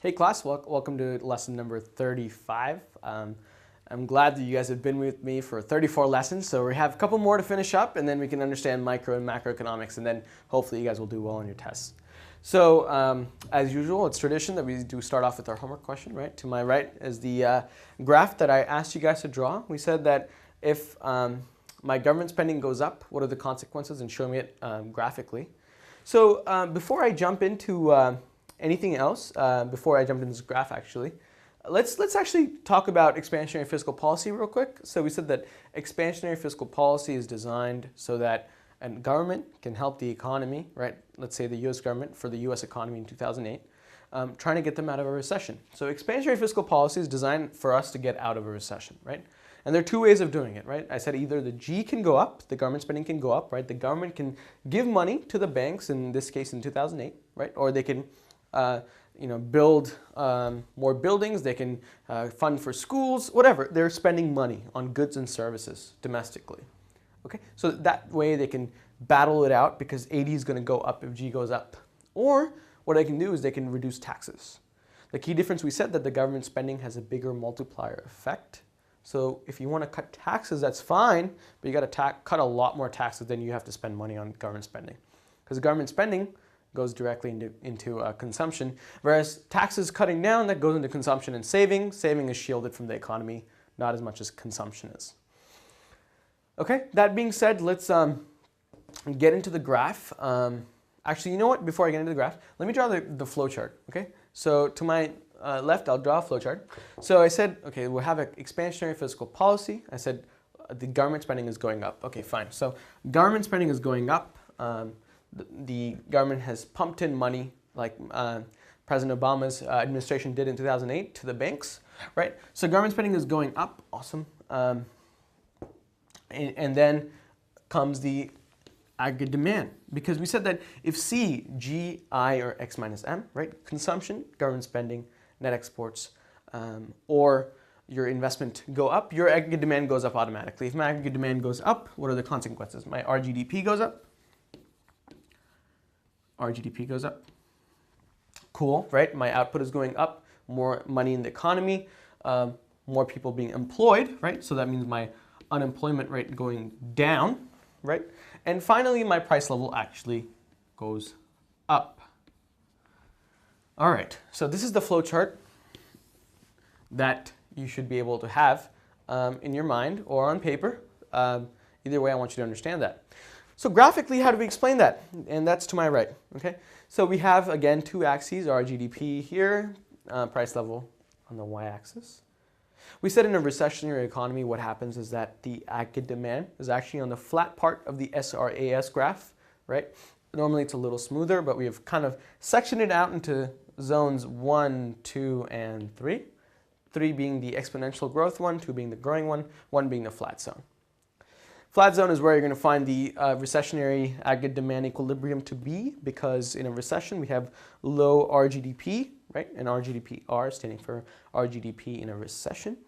Hey class, welcome to lesson number 35. I'm glad that you guys have been with me for 34 lessons, so we have a couple more to finish up and then we can understand micro and macroeconomics, and then hopefully you guys will do well on your tests. So as usual, it's tradition that we do start off with our homework question, right? To my right is the graph that I asked you guys to draw. We said that if my government spending goes up, what are the consequences, and show me it graphically. So before I jump into anything else, before I jump into this graph actually, let's actually talk about expansionary fiscal policy real quick. So we said that expansionary fiscal policy is designed so that a government can help the economy, right? Let's say the US government for the US economy in 2008, trying to get them out of a recession. So expansionary fiscal policy is designed for us to get out of a recession, right? And there are two ways of doing it, right? I said either the G can go up, the government spending can go up, right? The government can give money to the banks, in this case in 2008, right? Or they can build more buildings, they can fund for schools, whatever. They're spending money on goods and services domestically. Okay, so that way they can battle it out because 80 is going to go up if G goes up. Or what they can do is they can reduce taxes. The key difference, we said that the government spending has a bigger multiplier effect. So if you want to cut taxes, that's fine, but you got to cut a lot more taxes than you have to spend money on government spending. Because government spending goes directly into consumption, whereas taxes cutting down, that goes into consumption and saving. Saving is shielded from the economy, not as much as consumption is. Okay, that being said, let's get into the graph. Actually, you know what? Before I get into the graph, let me draw the flow chart, okay? So to my left, I'll draw a flow chart. So I said, okay, we'll have an expansionary fiscal policy. I said the government spending is going up. Okay, fine. So government spending is going up. The government has pumped in money like President Obama's administration did in 2008 to the banks, right? So government spending is going up, awesome. And then comes the aggregate demand, because we said that if C, G, I, or X minus M, right? Consumption, government spending, net exports, or your investment go up, your aggregate demand goes up automatically. If my aggregate demand goes up, what are the consequences? My RGDP goes up. RGDP goes up. Cool, right? My output is going up, more money in the economy, more people being employed, right? So that means my unemployment rate going down, right? And finally, my price level actually goes up. All right, so this is the flow chart that you should be able to have in your mind or on paper. Either way, I want you to understand that. So graphically, how do we explain that? And that's to my right, okay? So we have, again, two axes, our GDP here, price level on the y-axis. We said in a recessionary economy, what happens is that the aggregate demand is actually on the flat part of the SRAS graph, right? Normally it's a little smoother, but we have kind of sectioned it out into zones 1, 2, and 3. 3 being the exponential growth one, 2 being the growing one, 1 being the flat zone. Flat zone is where you're going to find the recessionary aggregate demand equilibrium to be, because in a recession we have low RGDP, right? And RGDPR standing for RGDP in a recession.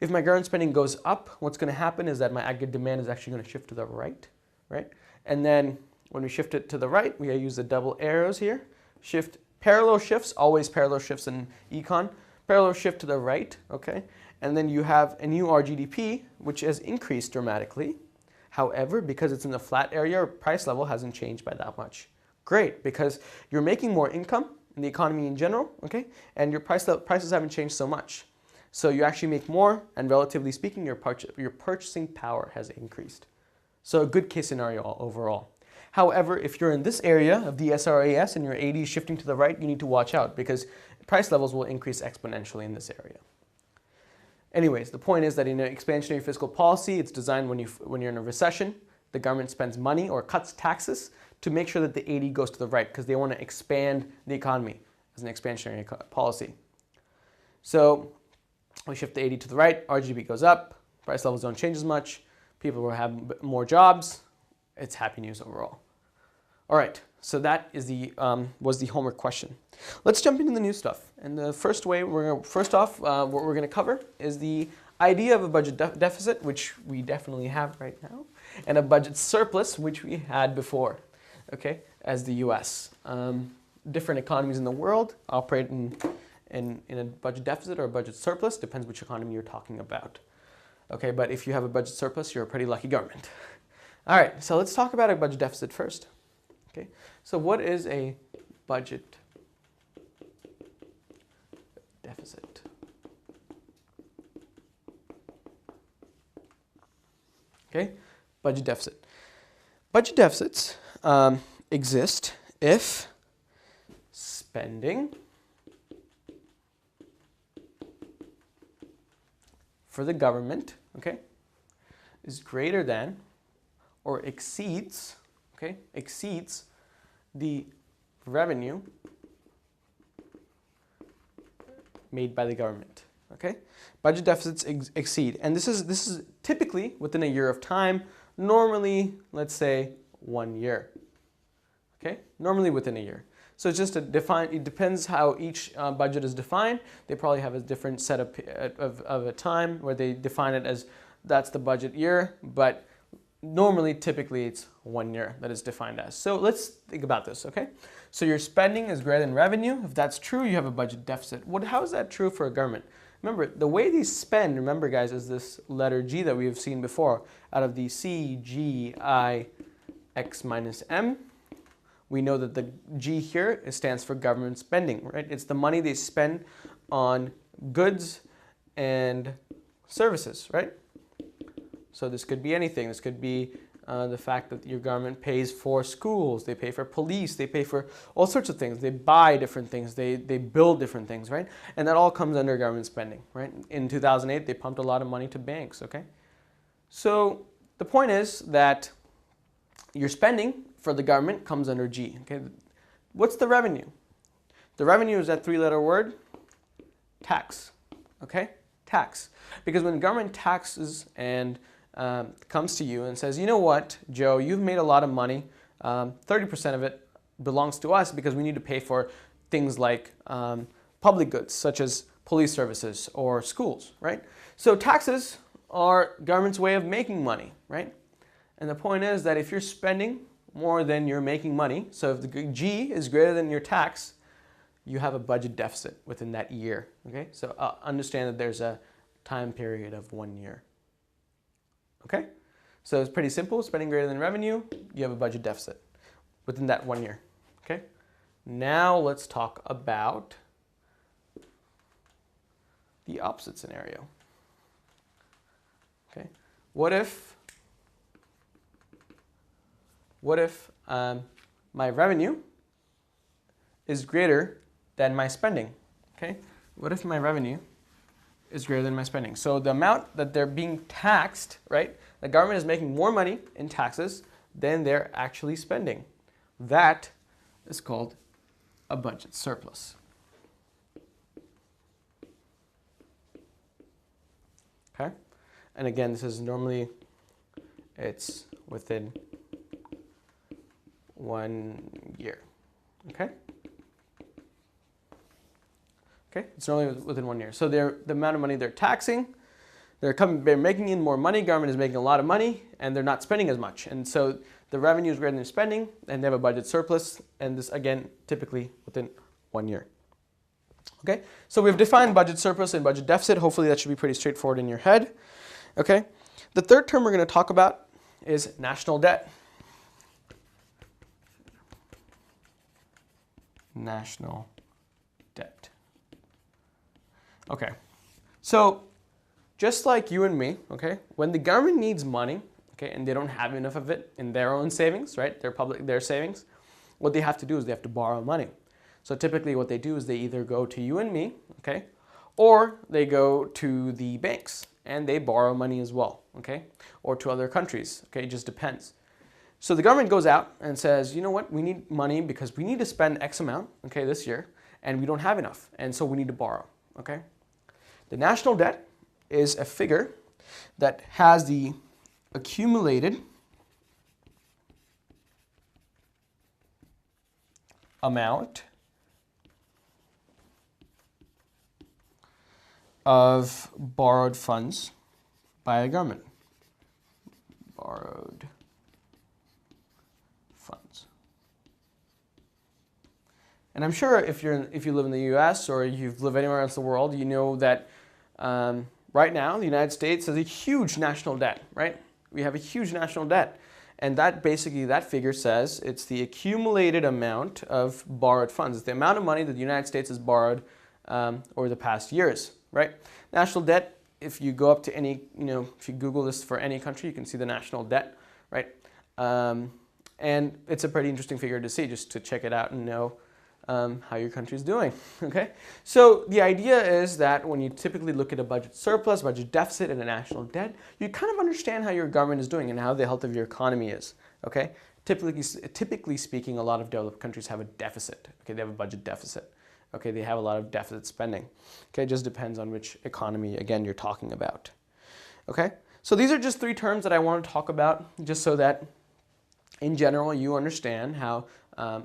If my government spending goes up, what's going to happen is that my aggregate demand is actually going to shift to the right, right? And then when we shift it to the right, we use the double arrows here. Shift, parallel shifts, always parallel shifts in econ. Parallel shift to the right, okay? And then you have a new RGDP, which has increased dramatically. However, because it's in the flat area, price level hasn't changed by that much. Great, because you're making more income in the economy in general, okay? And your prices haven't changed so much. So you actually make more, and relatively speaking, your purchasing power has increased. So a good case scenario overall. However, if you're in this area of the SRAS and your 80 is shifting to the right, you need to watch out, because price levels will increase exponentially in this area. Anyways, the point is that in an expansionary fiscal policy, it's designed when you're in a recession, the government spends money or cuts taxes to make sure that the 80 goes to the right, because they want to expand the economy as an expansionary policy. So we shift the 80 to the right, RGB goes up, price levels don't change as much, people will have more jobs, it's happy news overall. All right, so that is was the homework question. Let's jump into the new stuff. And the first way, what we're going to cover is the idea of a budget deficit, which we definitely have right now, and a budget surplus, which we had before, okay, as the US. different economies in the world operate in a budget deficit or a budget surplus, depends which economy you're talking about. Okay, but if you have a budget surplus, you're a pretty lucky government. All right, so let's talk about a budget deficit first. Okay, so what is a budget deficit? Okay, budget deficit. Budget deficits exist if spending for the government, okay, is greater than or exceeds, okay, exceeds the revenue made by the government. Okay, budget deficits exceed, and this is typically within a year of time. Normally, let's say 1 year. Okay, normally within a year. So it's just it depends how each budget is defined. They probably have a different set of a time where they define it as that's the budget year, but normally, typically, it's 1 year that is defined as. So let's think about this, okay? So your spending is greater than revenue. If that's true, you have a budget deficit. How is that true for a government? Remember, the way they spend, remember guys, is this letter G that we have seen before. Out of the C, G, I, X minus M, we know that the G here stands for government spending, right? It's the money they spend on goods and services, right? So this could be anything. This could be the fact that your government pays for schools, they pay for police, they pay for all sorts of things. They buy different things, they build different things, right? And that all comes under government spending, right? In 2008, they pumped a lot of money to banks, okay? So the point is that your spending for the government comes under G, okay? What's the revenue? The revenue is that three-letter word, tax, okay? Tax. Because when government taxes and comes to you and says, you know what, Joe, you've made a lot of money. 30% of it belongs to us because we need to pay for things like public goods, such as police services or schools, right? So taxes are government's way of making money, right? And the point is that if you're spending more than you're making money, so if the G is greater than your tax, you have a budget deficit within that year, okay? So understand that there's a time period of 1 year. Okay, so it's pretty simple. Spending greater than revenue, you have a budget deficit within that 1 year. Okay, now let's talk about the opposite scenario. Okay, what if my revenue is greater than my spending? Okay, what if my revenue is greater than my spending? So the amount that they're being taxed, right? The government is making more money in taxes than they're actually spending. That is called a budget surplus. Okay? And again, this is normally, it's within 1 year. Okay? Okay, it's normally within 1 year. So the amount of money they're taxing, they're making in more money, government is making a lot of money, and they're not spending as much. And so the revenue is greater than their spending, and they have a budget surplus, and this, again, typically within 1 year. Okay, so we've defined budget surplus and budget deficit. Hopefully that should be pretty straightforward in your head. Okay, the third term we're going to talk about is national debt. National debt. Okay, so just like you and me, okay, when the government needs money, okay, and they don't have enough of it in their own savings, right, their savings, what they have to do is they have to borrow money. So typically what they do is they either go to you and me, okay, or they go to the banks and they borrow money as well, okay, or to other countries, okay, it just depends. So the government goes out and says, you know what, we need money because we need to spend X amount, okay, this year, and we don't have enough, and so we need to borrow, okay. The national debt is a figure that has the accumulated amount of borrowed funds by the government. Borrowed funds. And I'm sure if you live in the U.S. or you've lived anywhere else in the world, you know that right now the United States has a huge national debt, right? We have a huge national debt. And that basically, that figure says it's the accumulated amount of borrowed funds. It's the amount of money that the United States has borrowed over the past years, right? National debt, if you go up to any, if you Google this for any country, you can see the national debt, right? And it's a pretty interesting figure to see, just to check it out and know how your country is doing, okay? So the idea is that when you typically look at a budget surplus, budget deficit, and a national debt, you kind of understand how your government is doing and how the health of your economy is, okay? Typically speaking, a lot of developed countries have a deficit, okay? They have a budget deficit, okay? They have a lot of deficit spending, okay? It just depends on which economy, again, you're talking about, okay? So these are just 3 terms that I want to talk about, just so that in general you understand how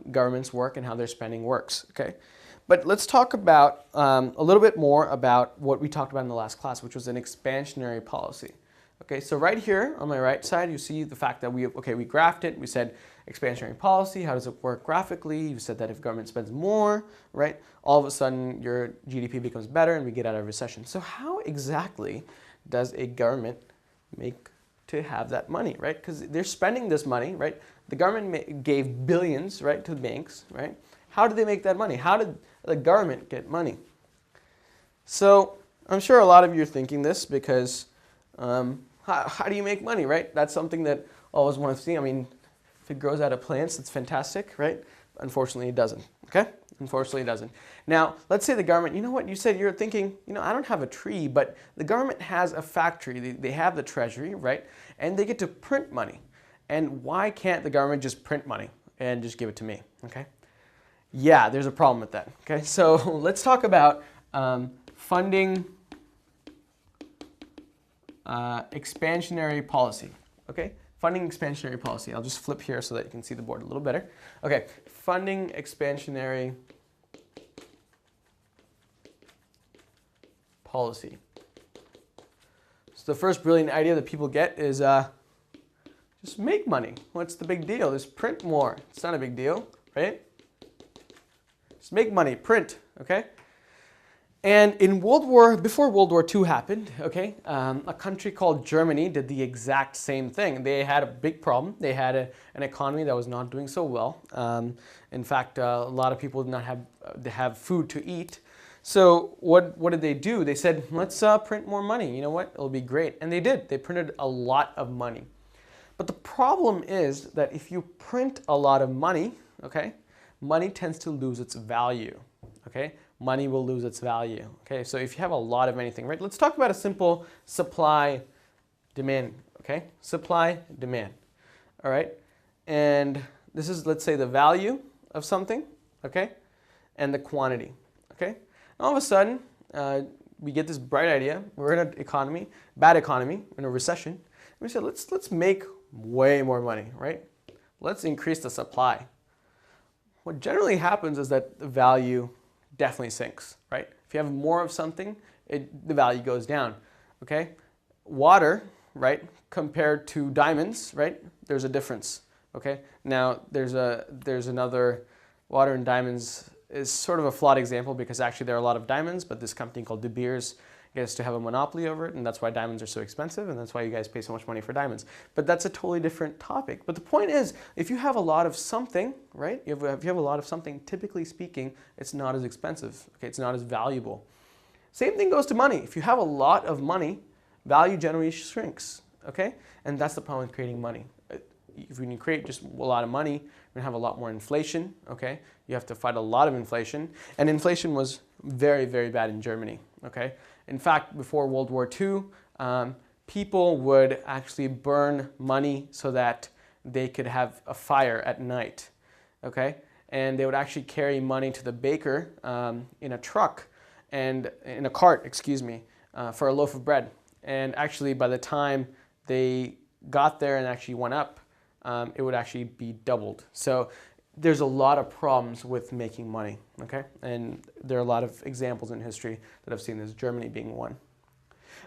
governments work and how their spending works, okay? But let's talk about a little bit more about what we talked about in the last class, which was an expansionary policy. Okay, so right here on my right side, you see the fact that we graphed it. We said expansionary policy, how does it work graphically? You said that if government spends more, right, all of a sudden your GDP becomes better and we get out of recession. So how exactly does a government make to have that money, right? Because they're spending this money, right? The government gave billions, right, to the banks, right? How did they make that money? How did the government get money? So I'm sure a lot of you are thinking this because how do you make money, right? That's something that I always want to see. I mean, if it grows out of plants, it's fantastic, right? Unfortunately, it doesn't, okay? Unfortunately, it doesn't. Now, let's say the government, you know what, you said you're thinking, I don't have a tree, but the government has a factory. They have the treasury, right? And they get to print money. And why can't the government just print money and just give it to me, okay? Yeah, there's a problem with that, okay? So let's talk about funding expansionary policy, okay? Funding expansionary policy. I'll just flip here so that you can see the board a little better. Okay, funding expansionary policy. So the first brilliant idea that people get is just make money. What's the big deal? Just print more. It's not a big deal, right? Just make money, print, okay? And before World War II happened, okay, a country called Germany did the exact same thing. They had a big problem. They had an economy that was not doing so well. In fact, a lot of people did not have food to eat. So what did they do? They said, let's print more money. You know what? It'll be great. And they did. They printed a lot of money. But the problem is that if you print a lot of money, okay, money tends to lose its value, okay? Money will lose its value, okay? So if you have a lot of anything, right? Let's talk about a simple supply demand, okay? Supply demand, all right? And this is, let's say, the value of something, okay? And the quantity, okay? And all of a sudden, we get this bright idea. We're in an economy, bad economy, in a recession. And we said, let's make way more money, right? Let's increase the supply. What generally happens is that the value definitely sinks, right? If you have more of something, the value goes down, okay? Water, right, compared to diamonds, right? There's a difference, okay? Now, there's another, water and diamonds is sort of a flawed example because actually there are a lot of diamonds, but this company called De Beers gets to have a monopoly over it, and that's why diamonds are so expensive, and that's why you guys pay so much money for diamonds. But that's a totally different topic. But the point is, if you have a lot of something, right? If you have a lot of something, typically speaking, it's not as expensive, okay? It's not as valuable. Same thing goes to money. If you have a lot of money, value generally shrinks, okay? And that's the problem with creating money. If you create just a lot of money, you're gonna have a lot more inflation, okay? You have to fight a lot of inflation, and inflation was very, very bad in Germany, okay? In fact, before World War II, people would actually burn money so that they could have a fire at night, okay? And they would actually carry money to the baker in a truck, and in a cart, excuse me, for a loaf of bread. And actually, by the time they got there and actually went up, it would actually be doubled. So there's a lot of problems with making money, okay? And there are a lot of examples in history that I've seen this, Germany being one.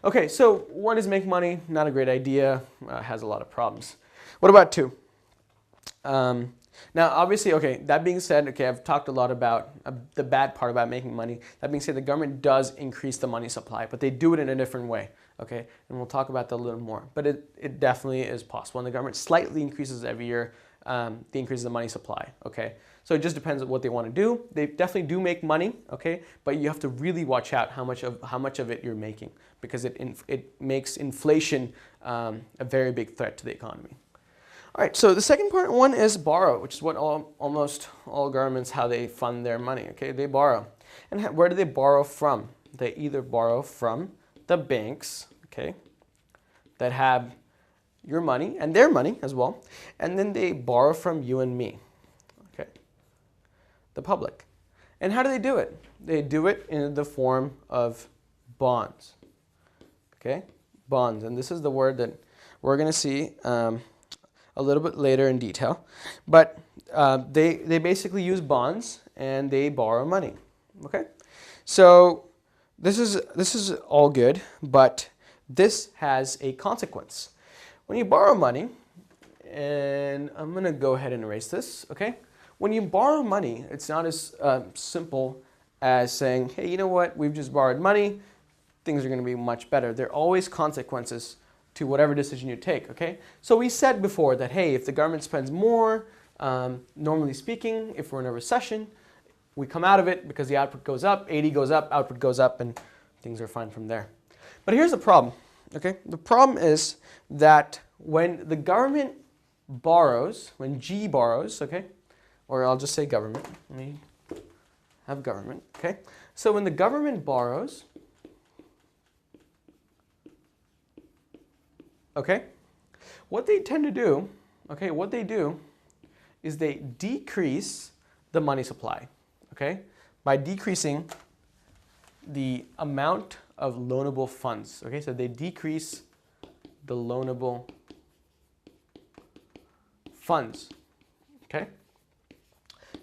Okay, so 1 is make money, not a great idea, has a lot of problems. What about 2? Now, obviously, okay, that being said, okay, I've talked a lot about the bad part about making money. That being said, the government does increase the money supply, but they do it in a different way, okay? And we'll talk about that a little more. But it definitely is possible. And the government slightly increases every year the increase in the money supply, okay? So it just depends on what they want to do. They definitely do make money, okay? But you have to really watch out how much of it you're making, because it makes inflation a very big threat to the economy. All right, so the second one is borrow, which is what almost all governments, how they fund their money, okay? They borrow. And where do they borrow from? They either borrow from the banks, okay, that have your money and their money as well, and then they borrow from you and me, okay, the public. And how do they do it? They do it in the form of bonds, okay? Bonds, and this is the word that we're going to see a little bit later in detail, but they basically use bonds and they borrow money. Okay, so this is all good, but this has a consequence. When you borrow money, and I'm gonna go ahead and erase this. Okay, when you borrow money, it's not as simple as saying, hey, you know what? We've just borrowed money. Things are going to be much better. There are always consequences to whatever decision you take, okay? So we said before that, hey, if the government spends more, normally speaking, if we're in a recession, we come out of it because the output goes up, AD goes up, output goes up, and things are fine from there. But here's the problem, okay? The problem is that when the government borrows, when G borrows, okay? Or I'll just say government. Let me have government, okay? So when the government borrows, okay, what they tend to do, okay, what they do is they decrease the money supply, okay, by decreasing the amount of loanable funds, okay, so they decrease the loanable funds, okay,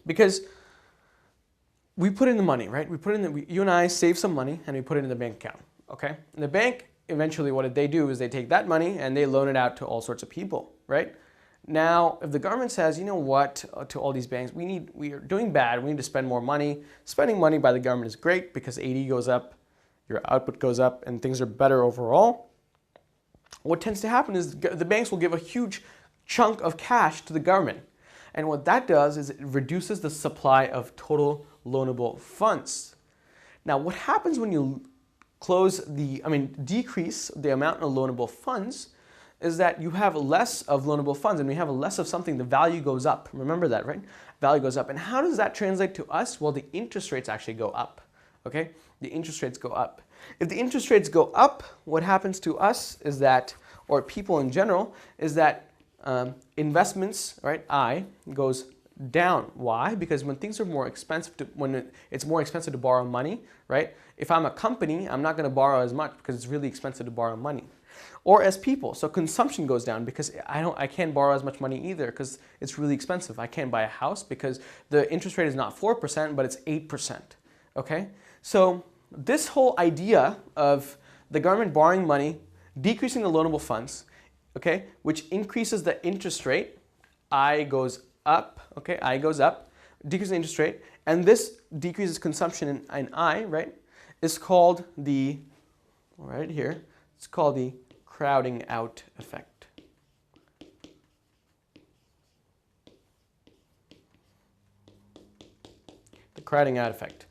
because we put in the money, right, you and I save some money and we put it in the bank account, okay, and the bank, eventually what they do is they take that money and they loan it out to all sorts of people, right? Now, if the government says, you know what, to all these banks, we are doing bad, we need to spend more money. Spending money by the government is great because AD goes up, your output goes up, and things are better overall. What tends to happen is the banks will give a huge chunk of cash to the government. And what that does is it reduces the supply of total loanable funds. Now, what happens when you decrease the amount of loanable funds is that you have less of loanable funds, and we have less of something, the value goes up. Remember that, right? Value goes up. And how does that translate to us? Well, the interest rates actually go up, okay? The interest rates go up. If the interest rates go up, what happens to us is that, or people in general, is that investments, right, I, goes down. Why? Because when things are more expensive, when it's more expensive to borrow money, right? If I'm a company, I'm not going to borrow as much because it's really expensive to borrow money. Or as people, so consumption goes down because I can't borrow as much money either because it's really expensive. I can't buy a house because the interest rate is not 4%, but it's 8%. Okay? So this whole idea of the government borrowing money, decreasing the loanable funds, okay, which increases the interest rate, I goes up, okay, I goes up, decreases the interest rate, and this decreases consumption in I, right, is called the, right here, it's called the crowding out effect. The crowding out effect.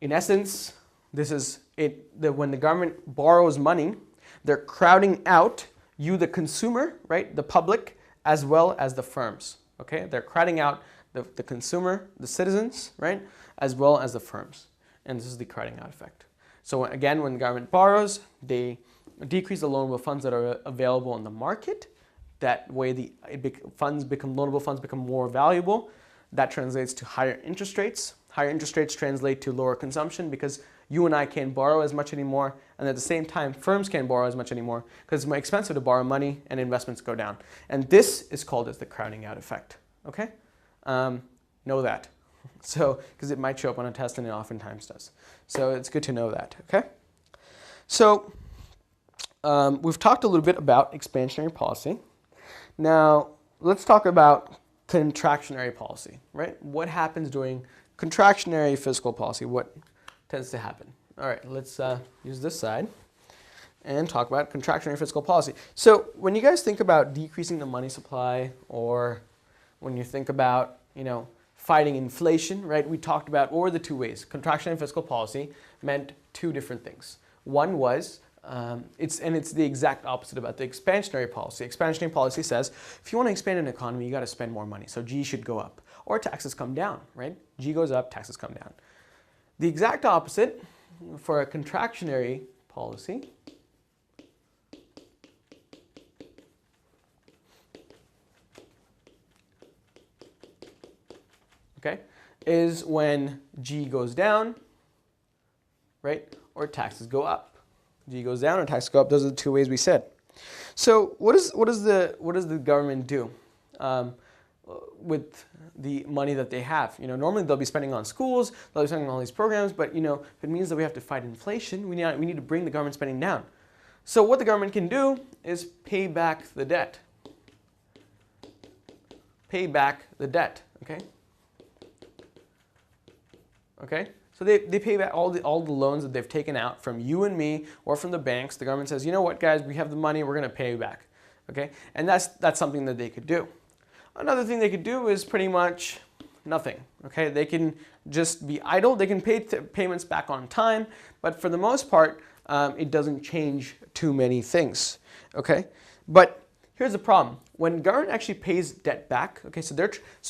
In essence, this is it, when the government borrows money, they're crowding out you, the consumer, right, the public, as well as the firms, okay? They're crowding out the consumer, the citizens, right, as well as the firms. And this is the crowding out effect. So again, when the government borrows, they decrease the loanable funds that are available in the market. That way loanable funds become more valuable. That translates to higher interest rates. Higher interest rates translate to lower consumption because you and I can't borrow as much anymore, and at the same time, firms can't borrow as much anymore because it's more expensive to borrow money and investments go down. And this is called as the crowding out effect, okay? Know that. So, because it might show up on a test and it oftentimes does. So it's good to know that, okay? So we've talked a little bit about expansionary policy. Now, let's talk about contractionary policy, right? What happens during contractionary fiscal policy? What tends to happen? All right, let's use this side and talk about contractionary fiscal policy. So when you guys think about decreasing the money supply, or when you think about, fighting inflation, right? We talked about what were the two ways. Contractionary fiscal policy meant two different things. One was, it's the exact opposite about the expansionary policy. Expansionary policy says, if you want to expand an economy, you got to spend more money. So G should go up, or taxes come down, right? G goes up, taxes come down. The exact opposite for a contractionary policy is when G goes down, right, or taxes go up. G goes down or taxes go up. Those are the two ways we said. So what does the government do with the money that they have? Normally they'll be spending on schools, they'll be spending on all these programs, but if it means that we have to fight inflation, we need to bring the government spending down. So what the government can do is pay back the debt. Pay back the debt. Okay, so they pay back all the loans that they've taken out from you and me or from the banks. The government says, you know what, guys, we have the money, we're going to pay you back. Okay, and that's something that they could do. Another thing they could do is pretty much nothing. Okay, they can just be idle. They can pay payments back on time, but for the most part, it doesn't change too many things. Okay, but here's the problem. When government actually pays debt back, okay, so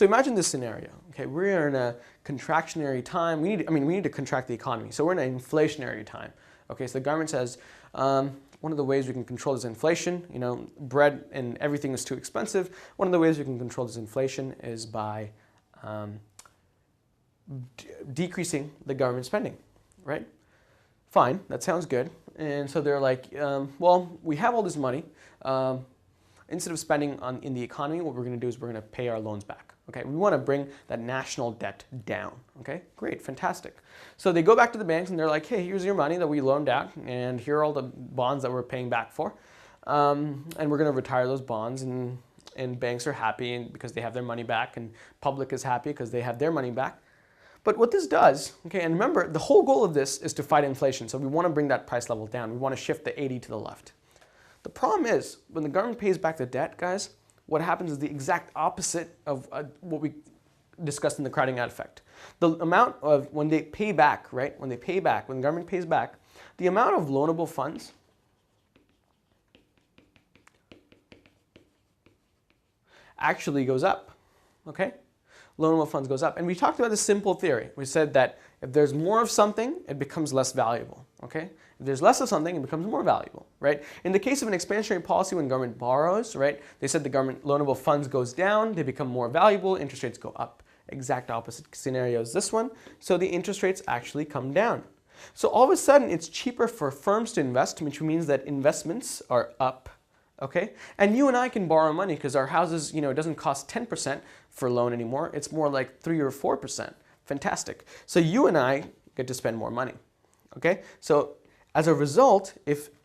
imagine this scenario. Okay, we're in a contractionary time. We need to contract the economy. So we're in an inflationary time. Okay, so the government says one of the ways we can control this inflation, bread and everything is too expensive. One of the ways we can control this inflation is by decreasing the government spending, right? Fine, that sounds good. And so they're like, well, we have all this money. Instead of spending in the economy, what we're going to do is we're going to pay our loans back. Okay, we want to bring that national debt down. Okay, great, fantastic. So they go back to the banks and they're like, hey, here's your money that we loaned out, and here are all the bonds that we're paying back for, and we're going to retire those bonds, and banks are happy because they have their money back, and public is happy because they have their money back. But what this does, okay, and remember, the whole goal of this is to fight inflation. So we want to bring that price level down. We want to shift the 80 to the left. The problem is, when the government pays back the debt, guys, what happens is the exact opposite of what we discussed in the crowding out effect. The amount of, when they pay back, right, when the government pays back, the amount of loanable funds actually goes up, okay? Loanable funds goes up. And we talked about a simple theory. We said that if there's more of something, it becomes less valuable, okay? If there's less of something, it becomes more valuable, right? In the case of an expansionary policy, when government borrows, right, they said the government loanable funds goes down, they become more valuable, interest rates go up. Exact opposite scenario is this one. So the interest rates actually come down. So all of a sudden, it's cheaper for firms to invest, which means that investments are up, okay? And you and I can borrow money because our houses, it doesn't cost 10% for a loan anymore. It's more like 3 or 4%. Fantastic. So you and I get to spend more money, okay? So as a result,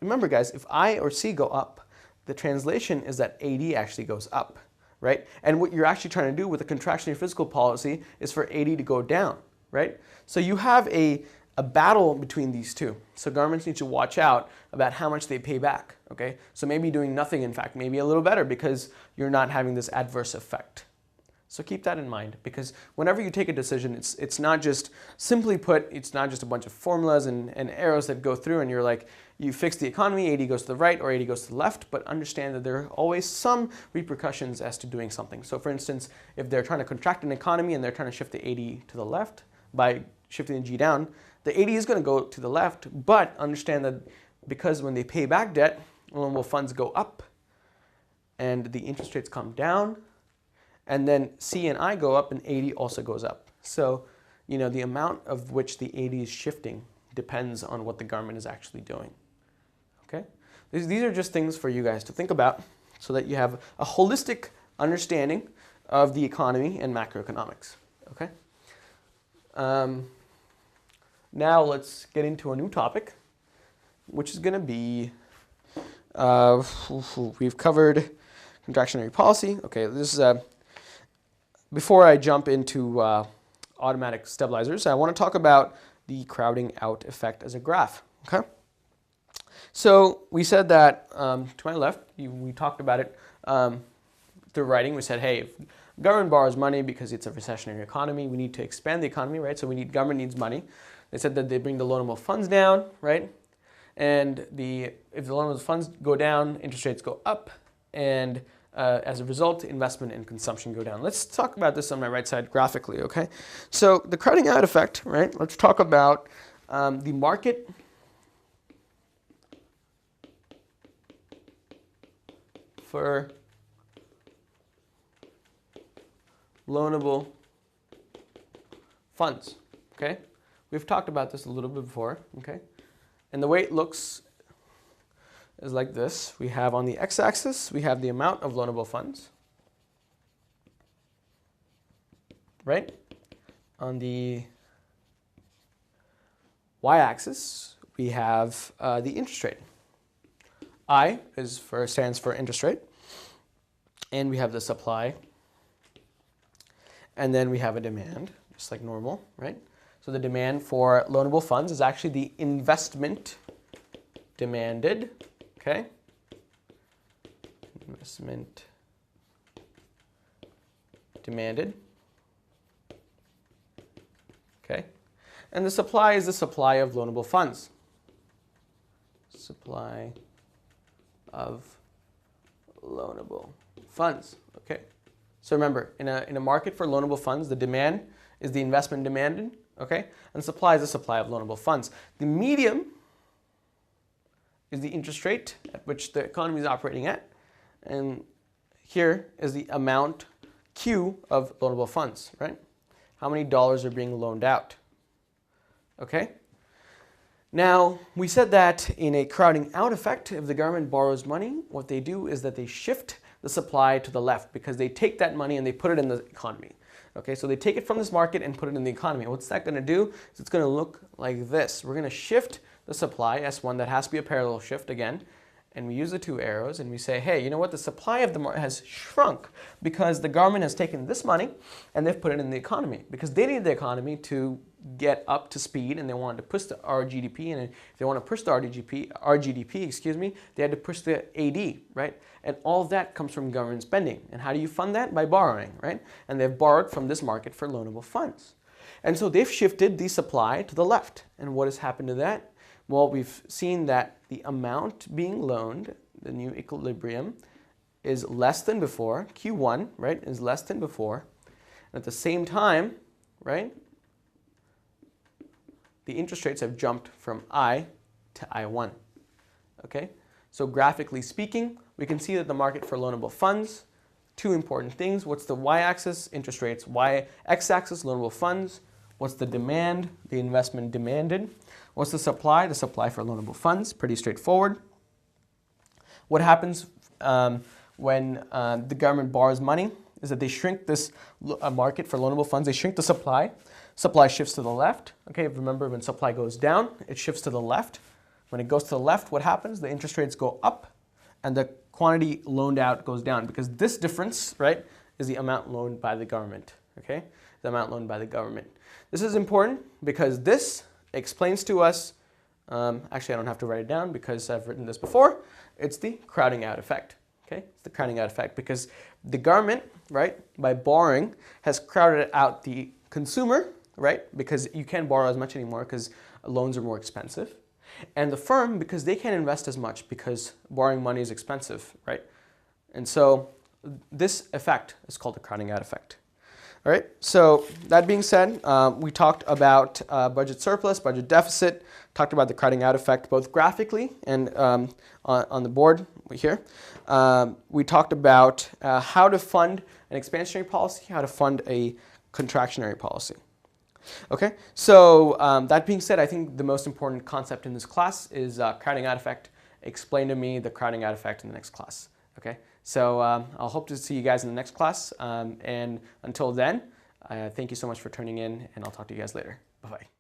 remember guys, if I or C go up, the translation is that AD actually goes up, right? And what you're actually trying to do with a contractionary fiscal policy is for AD to go down, right? So you have a battle between these two. So governments need to watch out about how much they pay back, okay? So maybe doing nothing, in fact, maybe a little better because you're not having this adverse effect. So keep that in mind, because whenever you take a decision, it's not just, simply put, it's not just a bunch of formulas and arrows that go through and you're like, you fix the economy, 80 goes to the right or 80 goes to the left, but understand that there are always some repercussions as to doing something. So for instance, if they're trying to contract an economy and they're trying to shift the 80 to the left by shifting the G down, the 80 is going to go to the left, but understand that because when they pay back debt, loanable funds go up and the interest rates come down, and then C and I go up and 80 also goes up. So, the amount of which the 80 is shifting depends on what the government is actually doing. Okay? These are just things for you guys to think about so that you have a holistic understanding of the economy and macroeconomics. Okay? Now let's get into a new topic, which is going to be, we've covered contractionary policy. Okay, this is before I jump into automatic stabilizers, I want to talk about the crowding out effect as a graph. Okay. So we said that to my left, we talked about it through writing. We said, hey, if government borrows money because it's a recessionary economy, we need to expand the economy, right? So government needs money. They said that they bring the loanable funds down, right? And if the loanable funds go down, interest rates go up, and as a result, investment and consumption go down. Let's talk about this on my right side graphically, okay? So the crowding out effect, right? Let's talk about the market for loanable funds, okay? We've talked about this a little bit before, okay? And the way it looks is like this. We have on the x-axis, we have the amount of loanable funds, right? On the y-axis, we have the interest rate. I stands for interest rate, and we have the supply, and then we have a demand, just like normal, right? So the demand for loanable funds is actually the investment demanded, okay? Investment demanded, okay? And the supply is the supply of loanable funds. Supply of loanable funds, okay? So remember, in a market for loanable funds, the demand is the investment demanded, okay? And supply is the supply of loanable funds. The medium is the interest rate at which the economy is operating at. And here is the amount Q of loanable funds, right? How many dollars are being loaned out, okay? Now, we said that in a crowding out effect, if the government borrows money, what they do is that they shift the supply to the left because they take that money and they put it in the economy. Okay, so they take it from this market and put it in the economy. What's that going to do? Is it's going to look like this. We're going to shift the supply, S1, that has to be a parallel shift again, and we use the two arrows and we say, hey, you know what? The supply of the market has shrunk because the government has taken this money and they've put it in the economy because they need the economy to get up to speed and they wanted to push our GDP, and if they want to push our GDP, excuse me, they had to push the AD, right? And all of that comes from government spending. And how do you fund that? By borrowing, right? And they've borrowed from this market for loanable funds. And so they've shifted the supply to the left. And what has happened to that? Well, we've seen that the amount being loaned, the new equilibrium, is less than before. Q1, right, is less than before. And at the same time, right, the interest rates have jumped from I to I1, okay? So graphically speaking, we can see that the market for loanable funds, two important things. What's the y-axis? Interest rates. X-axis, loanable funds. What's the demand? The investment demanded. What's the supply? The supply for loanable funds. Pretty straightforward. What happens when the government borrows money is that they shrink this market for loanable funds. They shrink the supply. Supply shifts to the left. Okay, remember when supply goes down, it shifts to the left. When it goes to the left, what happens? The interest rates go up and the quantity loaned out goes down because this difference, right, is the amount loaned by the government, okay? The amount loaned by the government. This is important because this explains to us, actually I don't have to write it down because I've written this before, it's the crowding out effect, okay? It's the crowding out effect because the government, right, by borrowing has crowded out the consumer, right, because you can't borrow as much anymore because loans are more expensive. And the firm, because they can't invest as much because borrowing money is expensive, right? And so this effect is called the crowding out effect. All right, so that being said, we talked about budget surplus, budget deficit, talked about the crowding out effect both graphically and on the board here. We talked about how to fund an expansionary policy, how to fund a contractionary policy. Okay, so that being said, I think the most important concept in this class is crowding out effect. Explain to me the crowding out effect in the next class. Okay, so I'll hope to see you guys in the next class. And until then, thank you so much for tuning in, and I'll talk to you guys later. Bye-bye.